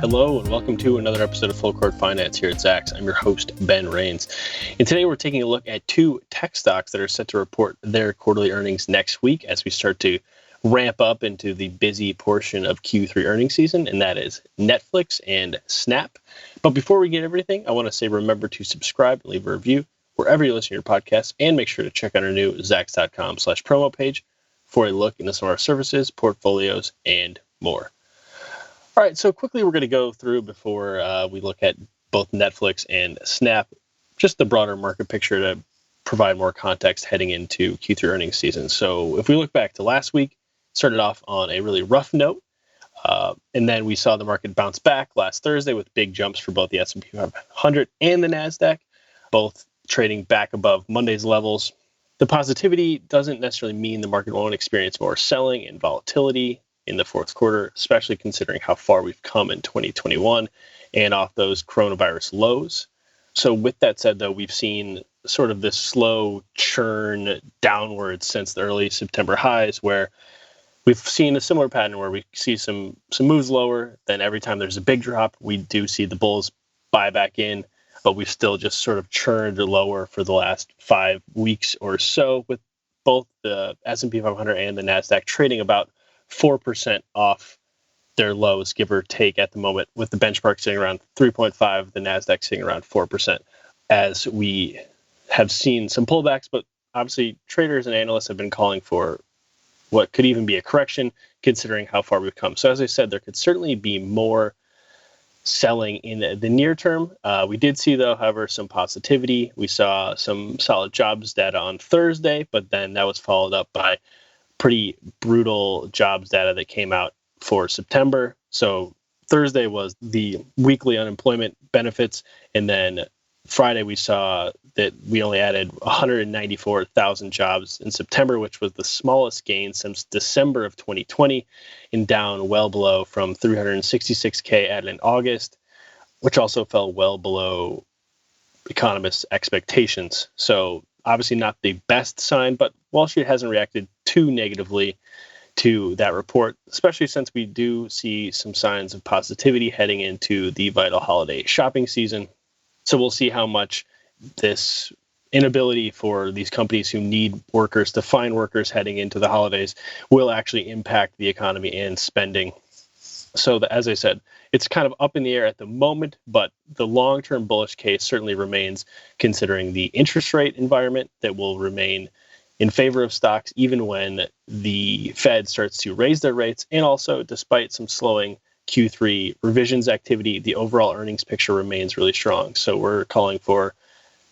Hello and welcome to another episode of Full Court Finance here at Zacks. I'm your host, Ben Rains. And today we're taking a look at two tech stocks that are set to report their quarterly earnings next week as we start to ramp up into the busy portion of Q3 earnings season, and that is Netflix and Snap. But before we get everything, I want to say remember to subscribe and leave a review wherever you listen to your podcast, and make sure to check out our new Zacks.com/promo page for a look into some of our services, portfolios, and more. All right, so quickly we're going to go through before we look at both Netflix and Snap, just the broader market picture to provide more context heading into Q3 earnings season. So if we look back to last week, started off on a really rough note, and then we saw the market bounce back last Thursday with big jumps for both the S&P 500 and the NASDAQ, both trading back above Monday's levels. The positivity doesn't necessarily mean the market won't experience more selling and volatility in the fourth quarter, especially considering how far we've come in 2021 and off those coronavirus lows. So with that said, though, we've seen sort of this slow churn downwards since the early September highs, where we've seen a similar pattern where we see some moves lower. Then every time there's a big drop, we do see the bulls buy back in, but we've still just sort of churned lower for the last 5 weeks or so, with both the S&P 500 and the NASDAQ trading about 4% off their lows, give or take, at the moment, with the benchmark sitting around 3.5, the NASDAQ sitting around 4%, as we have seen some pullbacks. But obviously, traders and analysts have been calling for what could even be a correction, considering how far we've come. So as I said, there could certainly be more selling in the near term. We did see, though, however, some positivity. We saw some solid jobs data on Thursday, but then that was followed up by pretty brutal jobs data that came out for September. So Thursday was the weekly unemployment benefits, and then Friday we saw that we only added 194,000 jobs in September, which was the smallest gain since December of 2020, and down well below from 366K added in August, which also fell well below economists' expectations. So obviously not the best sign, but Wall Street hasn't reacted too negatively to that report, especially since we do see some signs of positivity heading into the vital holiday shopping season. So we'll see how much this inability for these companies who need workers to find workers heading into the holidays will actually impact the economy and spending. So as I said, it's kind of up in the air at the moment, but the long-term bullish case certainly remains, considering the interest rate environment that will remain in favor of stocks even when the Fed starts to raise their rates. And also, despite some slowing Q3 revisions activity, the overall earnings picture remains really strong. So we're calling for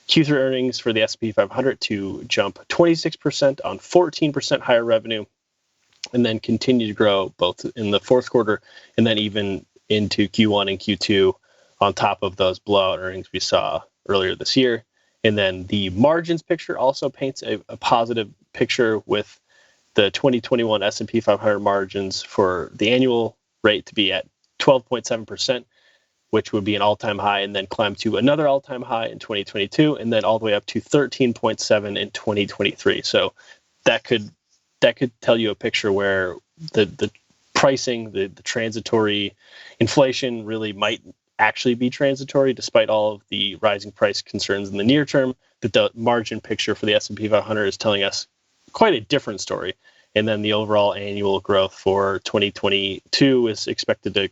Q3 earnings for the S&P 500 to jump 26% on 14% higher revenue, and then continue to grow both in the fourth quarter and then even into Q1 and Q2 on top of those blowout earnings we saw earlier this year. And then the margins picture also paints a positive picture, with the 2021 S&P 500 margins for the annual rate to be at 12.7%, which would be an all-time high, and then climb to another all-time high in 2022, and then all the way up to 13.7 in 2023. So that could tell you a picture where the pricing, the transitory inflation really might actually be transitory, despite all of the rising price concerns in the near term. That the margin picture for the S&P 500 is telling us quite a different story. And then the overall annual growth for 2022 is expected to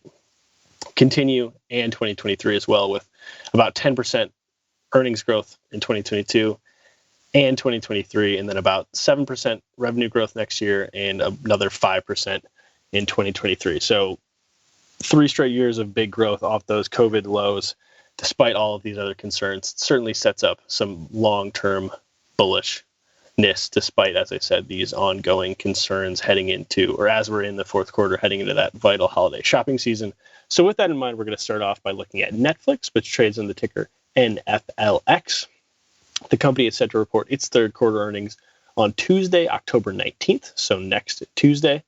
continue, and 2023 as well, with about 10% earnings growth in 2022 and 2023, and then about 7% revenue growth next year and another 5% in 2023. So 3 straight years of big growth off those COVID lows, despite all of these other concerns. Certainly sets up some long-term bullishness, despite, as I said, these ongoing concerns heading into, or as we're in the fourth quarter, heading into that vital holiday shopping season. So with that in mind, we're going to start off by looking at Netflix, which trades on the ticker NFLX. The company is set to report its third quarter earnings on Tuesday, October 19th, so next Tuesday.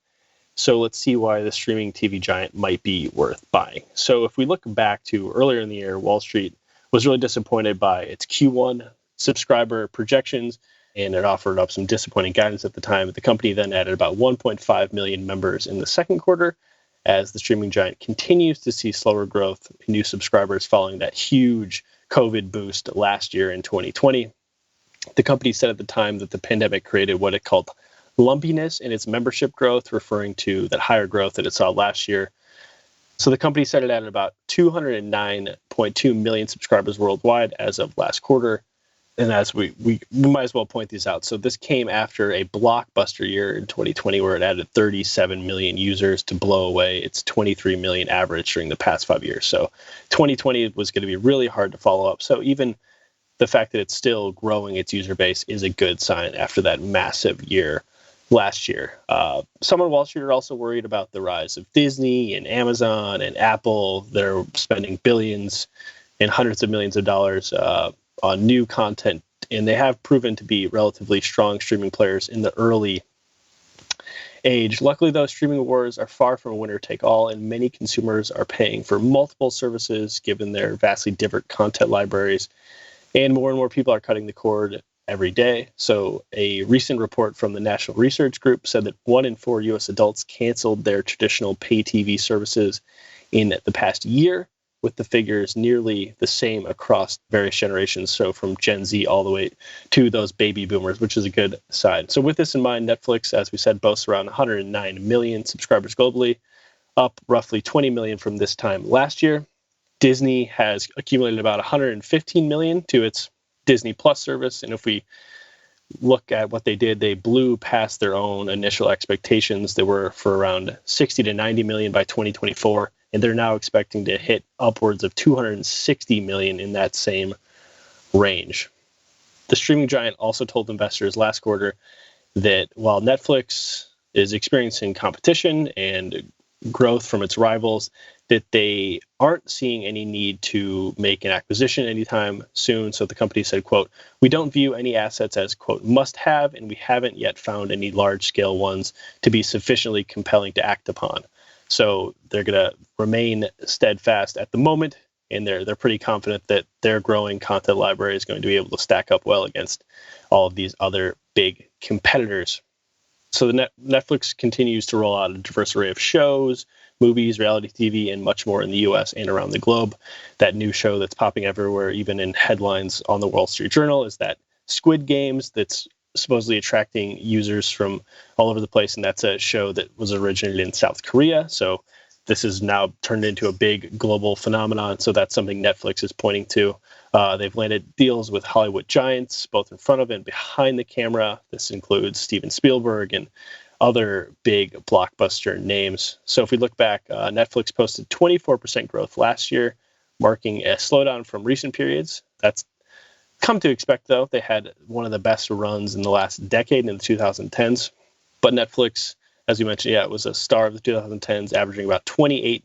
So let's see why the streaming TV giant might be worth buying. So if we look back to earlier in the year, Wall Street was really disappointed by its Q1 subscriber projections, and it offered up some disappointing guidance at the time. The company then added about 1.5 million members in the second quarter, as the streaming giant continues to see slower growth in new subscribers following that huge COVID boost last year in 2020. The company said at the time that the pandemic created what it called lumpiness in its membership growth, referring to that higher growth that it saw last year. So the company set it at about 209.2 million subscribers worldwide as of last quarter. And as we might as well point these out. So this came after a blockbuster year in 2020 where it added 37 million users to blow away its 23 million average during the past 5 years. So 2020 was going to be really hard to follow up. So even the fact that it's still growing its user base is a good sign after that massive year last year. Some on Wall Street are also worried about the rise of Disney and Amazon and Apple. They're spending billions and hundreds of millions of dollars on new content, and they have proven to be relatively strong streaming players in the early age. Luckily, though, streaming wars are far from a winner-take-all, and many consumers are paying for multiple services given their vastly different content libraries, and more people are cutting the cord every day. So a recent report from the National Research Group said that 1 in 4 U.S. adults canceled their traditional pay TV services in the past year, with the figures nearly the same across various generations. So from Gen Z all the way to those baby boomers, which is a good sign. So with this in mind, Netflix, as we said, boasts around 109 million subscribers globally, up roughly 20 million from this time last year. Disney has accumulated about 115 million to its Disney Plus service. And if we look at what they did, they blew past their own initial expectations. They were for around 60 to 90 million by 2024. And they're now expecting to hit upwards of 260 million in that same range. The streaming giant also told investors last quarter that while Netflix is experiencing competition and growth from its rivals, that they aren't seeing any need to make an acquisition anytime soon. So the company said, quote, "We don't view any assets as, quote, must have, and we haven't yet found any large scale ones to be sufficiently compelling to act upon." So they're going to remain steadfast at the moment, and they're pretty confident that their growing content library is going to be able to stack up well against all of these other big competitors. So the Netflix continues to roll out a diverse array of shows, movies, reality TV, and much more in the U.S. and around the globe. That new show that's popping everywhere, even in headlines on the Wall Street Journal, is that Squid Games that's supposedly attracting users from all over the place, and that's a show that was originated in South Korea. So this is now turned into a big global phenomenon. So that's something Netflix is pointing to. They've landed deals with Hollywood giants, both in front of and behind the camera. This includes Steven Spielberg and other big blockbuster names. So if we look back, Netflix posted 24% growth last year, marking a slowdown from recent periods. That's come to expect, though. They had one of the best runs in the last decade in the 2010s. But Netflix, as we mentioned, it was a star of the 2010s, averaging about 28%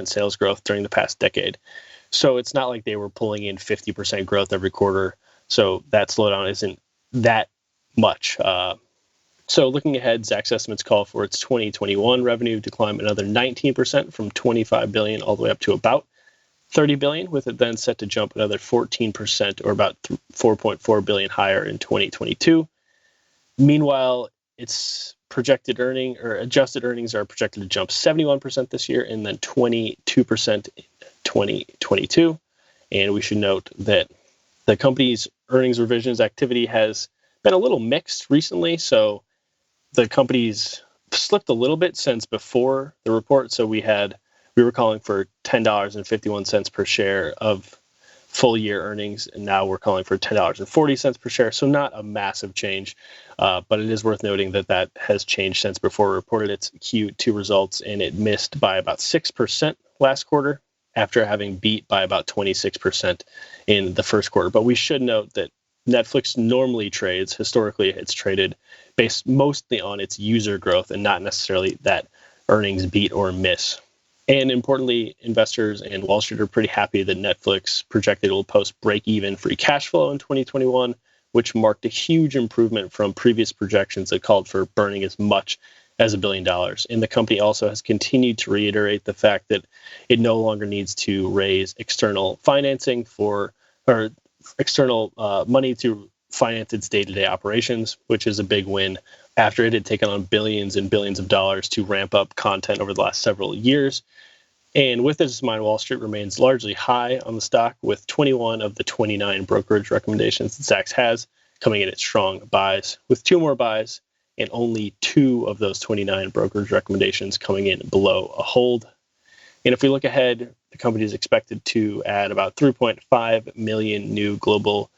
sales growth during the past decade. So it's not like they were pulling in 50% growth every quarter. So that slowdown isn't that much. So looking ahead, Zacks estimates call for its 2021 revenue to climb another 19% from 25 billion all the way up to about 30 billion, with it then set to jump another 14% or about 4.4 billion higher in 2022. Meanwhile, its projected adjusted earnings are projected to jump 71% this year and then 22% in 2022. And we should note that the company's earnings revisions activity has been a little mixed recently. So the company's slipped a little bit since before the report. So we were calling for $10.51 per share of full year earnings, and now we're calling for $10.40 per share. So not a massive change, but it is worth noting that has changed since before it reported its Q2 results, and it missed by about 6% last quarter after having beat by about 26% in the first quarter. But we should note that Netflix normally trades, historically it's traded based mostly on its user growth and not necessarily that earnings beat or miss. And importantly, investors and Wall Street are pretty happy that Netflix projected it will post break-even free cash flow in 2021, which marked a huge improvement from previous projections that called for burning as much as $1 billion. And the company also has continued to reiterate the fact that it no longer needs to raise external financing or external money to finance its day-to-day operations, which is a big win after it had taken on billions and billions of dollars to ramp up content over the last several years. And with this in mind, Wall Street remains largely high on the stock, with 21 of the 29 brokerage recommendations that Zacks has coming in at strong buys, with 2 more buys and only 2 of those 29 brokerage recommendations coming in below a hold. And if we look ahead, the company is expected to add about 3.5 million new global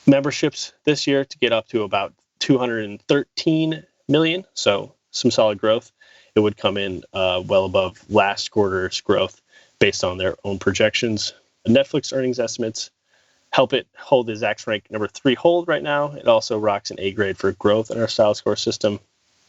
memberships this year to get up to about 213 million. So some solid growth. It would come in well above last quarter's growth based on their own projections. The Netflix earnings estimates help it hold the Zacks rank number 3 hold right now. It also rocks an A grade for growth in our style score system.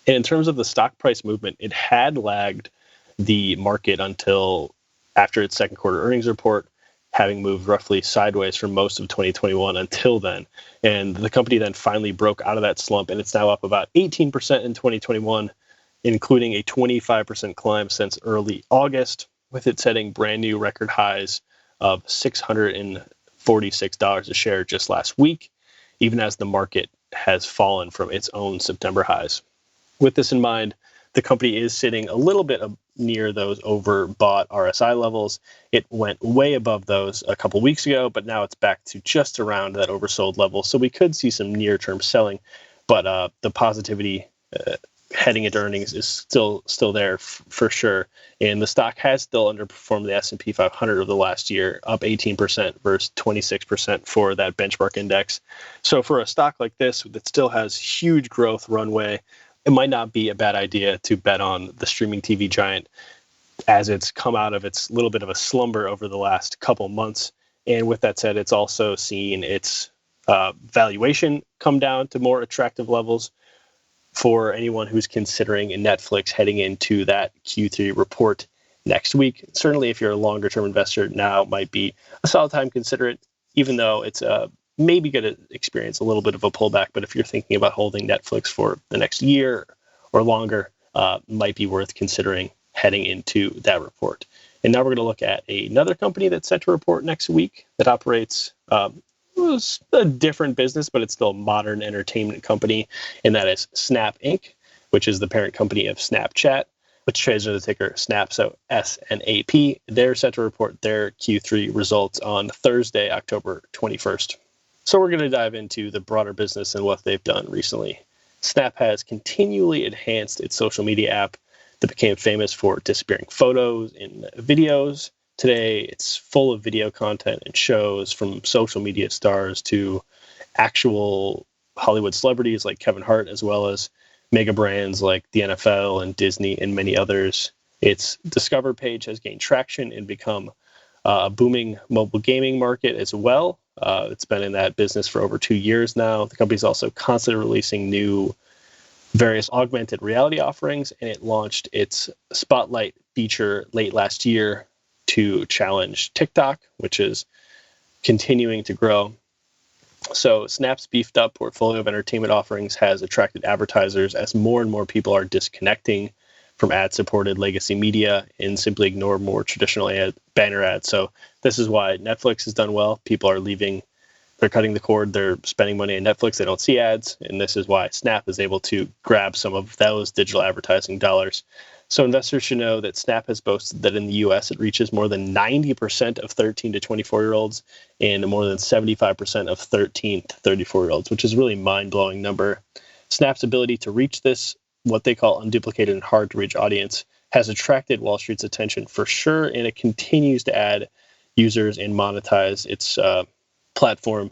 And in terms of the stock price movement, it had lagged the market until after its second quarter earnings report, having moved roughly sideways for most of 2021 until then. And the company then finally broke out of that slump, and it's now up about 18% in 2021, including a 25% climb since early August, with it setting brand new record highs of $646 a share just last week, even as the market has fallen from its own September highs. With this in mind, the company is sitting a little bit near those overbought RSI levels. It went way above those a couple weeks ago, but now it's back to just around that oversold level. So we could see some near-term selling, but the positivity heading into earnings is still there for sure. And the stock has still underperformed the S&P 500 over the last year, up 18% versus 26% for that benchmark index. So for a stock like this that still has huge growth runway, it might not be a bad idea to bet on the streaming TV giant as it's come out of its little bit of a slumber over the last couple months. And with that said, it's also seen its valuation come down to more attractive levels for anyone who's considering Netflix heading into that Q3 report next week. Certainly, if you're a longer-term investor, now might be a solid time to consider it, even though it's maybe going to experience a little bit of a pullback. But if you're thinking about holding Netflix for the next year or longer, might be worth considering heading into that report. And now we're going to look at another company that's set to report next week that operates a different business, but it's still a modern entertainment company, and that is Snap Inc., which is the parent company of Snapchat, which trades under the ticker SNAP, so SNAP. They're set to report their Q3 results on Thursday, October 21st. So we're going to dive into the broader business and what they've done recently. Snap has continually enhanced its social media app that became famous for disappearing photos and videos. Today, it's full of video content and shows from social media stars to actual Hollywood celebrities like Kevin Hart, as well as mega brands like the NFL and Disney and many others. Its Discover page has gained traction and become a booming mobile gaming market as well. It's been in that business for over 2 years now. The company's also constantly releasing new various augmented reality offerings, and it launched its Spotlight feature late last year to challenge TikTok, which is continuing to grow. So Snap's beefed up portfolio of entertainment offerings has attracted advertisers as more and more people are disconnecting from ad-supported legacy media and simply ignore more traditional banner ads. So this is why Netflix has done well. People are leaving, they're cutting the cord, they're spending money on Netflix, they don't see ads, and this is why Snap is able to grab some of those digital advertising dollars. So investors should know that Snap has boasted that in the US it reaches more than 90% of 13 to 24-year-olds and more than 75% of 13 to 34-year-olds, which is a really mind-blowing number. Snap's ability to reach this, what they call unduplicated and hard-to-reach audience, has attracted Wall Street's attention for sure, and it continues to add users and monetize its platform.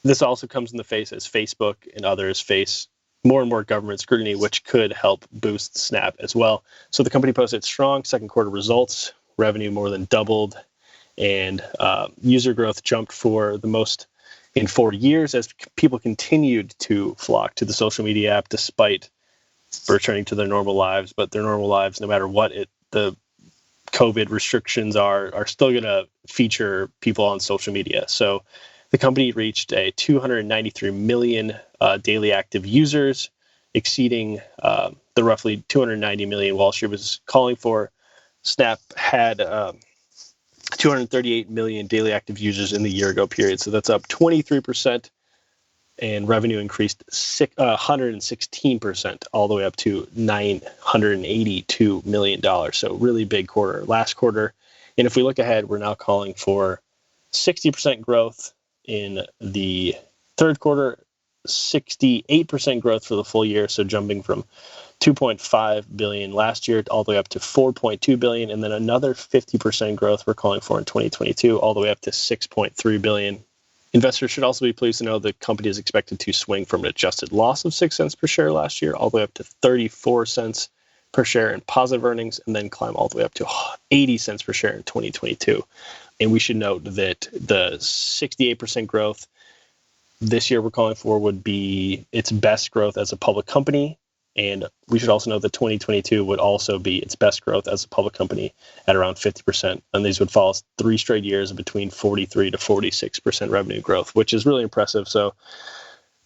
This also comes in the face as Facebook and others face more and more government scrutiny, which could help boost Snap as well. So the company posted strong second quarter results, revenue more than doubled, and user growth jumped for the most in 4 years as people continued to flock to the social media app despite returning to their normal lives. But their normal lives, no matter what the COVID restrictions are still going to feature people on social media. So the company reached a 293 million daily active users, exceeding the roughly 290 million Wall Street was calling for. Snap had 238 million daily active users in the year ago period. So that's up 23% and revenue increased 116% all the way up to $982 million. So really big quarter last quarter. And if we look ahead, we're now calling for 60% growth in the third quarter, 68% growth for the full year. So jumping from 2.5 billion last year all the way up to 4.2 billion, and then another 50% growth we're calling for in 2022 all the way up to 6.3 billion. Investors should also be pleased to know the company is expected to swing from an adjusted loss of 6 cents per share last year all the way up to 34 cents per share in positive earnings, and then climb all the way up to 80 cents per share in 2022. And we should note that the 68% growth this year we're calling for would be its best growth as a public company. And we should also note that 2022 would also be its best growth as a public company at around 50%. And these would follow 3 straight years of between 43 to 46% revenue growth, which is really impressive. So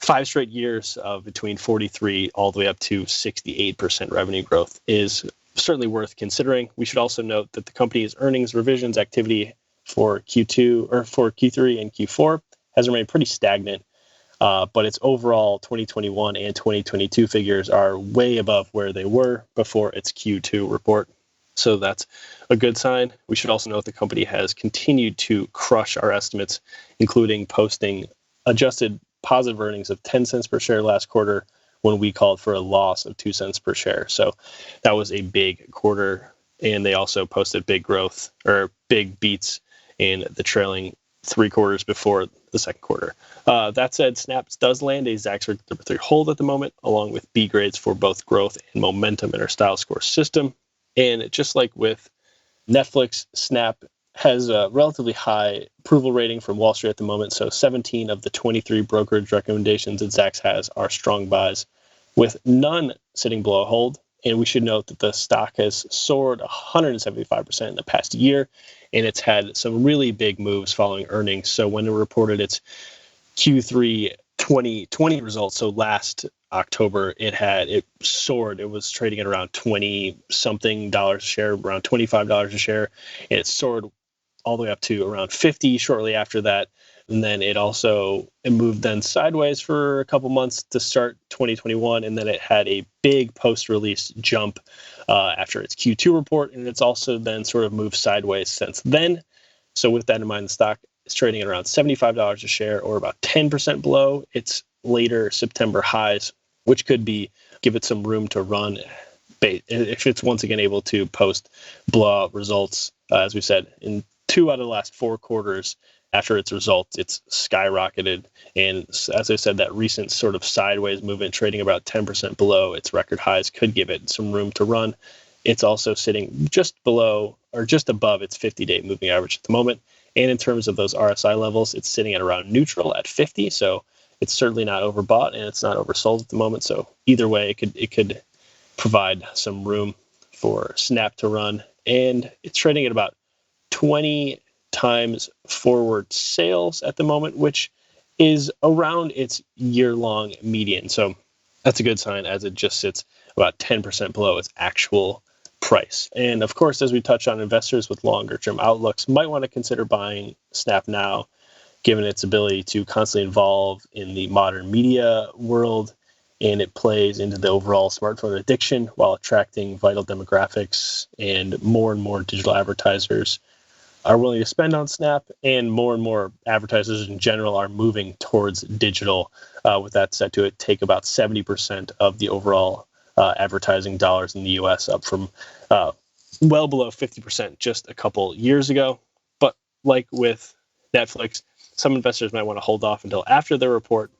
5 straight years of between 43 all the way up to 68% revenue growth is certainly worth considering. We should also note that the company's earnings revisions activity for Q3 and Q4 has remained pretty stagnant. But its overall 2021 and 2022 figures are way above where they were before its Q2 report. So that's a good sign. We should also note the company has continued to crush our estimates, including posting adjusted positive earnings of 10 cents per share last quarter when we called for a loss of 2 cents per share. So that was a big quarter. And they also posted big growth or big beats in the trailing 3 quarters before the second quarter. That said, Snap does land a Zacks number 3 hold at the moment, along with B grades for both growth and momentum in our style score system. And just like with Netflix, Snap has a relatively high approval rating from Wall Street at the moment. So 17 of the 23 brokerage recommendations that Zacks has are strong buys, with none sitting below a hold. And we should note that the stock has soared 175% in the past year, and it's had some really big moves following earnings. So when it reported its Q3 2020 results, so last October, it soared. It was trading at around $20-something a share, around $25 a share, and it soared all the way up to around $50 shortly after that. And then it moved then sideways for a couple months to start 2021. And then it had a big post-release jump after its Q2 report. And it's also then sort of moved sideways since then. So with that in mind, the stock is trading at around $75 a share, or about 10% below its later September highs, which could give it some room to run if it's once again able to post blowout results. As we said, in 2 out of the last 4 quarters, after its results, it's skyrocketed. And as I said, that recent sort of sideways movement, trading about 10% below its record highs, could give it some room to run. It's also sitting just below or just above its 50-day moving average at the moment. And in terms of those RSI levels, it's sitting at around neutral at 50. So it's certainly not overbought and it's not oversold at the moment. So either way, it could provide some room for Snap to run. And it's trading at about 20 times forward sales at the moment, which is around its year-long median. So that's a good sign, as it just sits about 10% below its actual price. And of course, as we touched on, investors with longer-term outlooks might want to consider buying Snap now, given its ability to constantly evolve in the modern media world, and it plays into the overall smartphone addiction while attracting vital demographics, and more digital advertisers are willing to spend on Snap, and more advertisers in general are moving towards digital, with that set to take about 70% of the overall advertising dollars in the US, up from well below 50% just a couple years ago. But like with Netflix, some investors might want to hold off until after their report.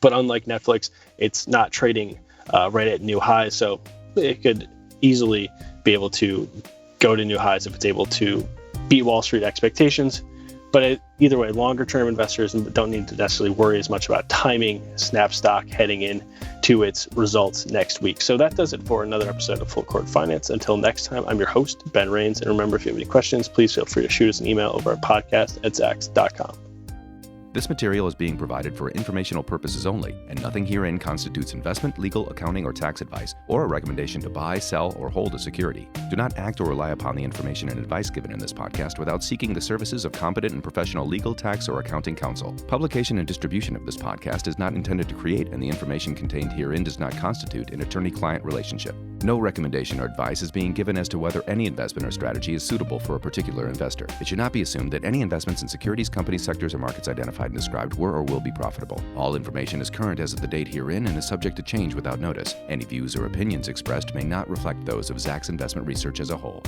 But unlike Netflix, it's not trading right at new highs, so it could easily be able to go to new highs if it's able to beat Wall Street expectations. But either way, longer-term investors don't need to necessarily worry as much about timing Snap stock heading in to its results next week. So that does it for another episode of Full Court Finance. Until next time, I'm your host, Ben Rains. And remember, if you have any questions, please feel free to shoot us an email over at podcast@zacks.com. This material is being provided for informational purposes only, and nothing herein constitutes investment, legal, accounting, or tax advice, or a recommendation to buy, sell, or hold a security. Do not act or rely upon the information and advice given in this podcast without seeking the services of competent and professional legal, tax, or accounting counsel. Publication and distribution of this podcast is not intended to create, and the information contained herein does not constitute an attorney-client relationship. No recommendation or advice is being given as to whether any investment or strategy is suitable for a particular investor. It should not be assumed that any investments in securities, companies, sectors, or markets identified and described were or will be profitable. All information is current as of the date herein and is subject to change without notice. Any views or opinions expressed may not reflect those of Zacks Investment Research as a whole.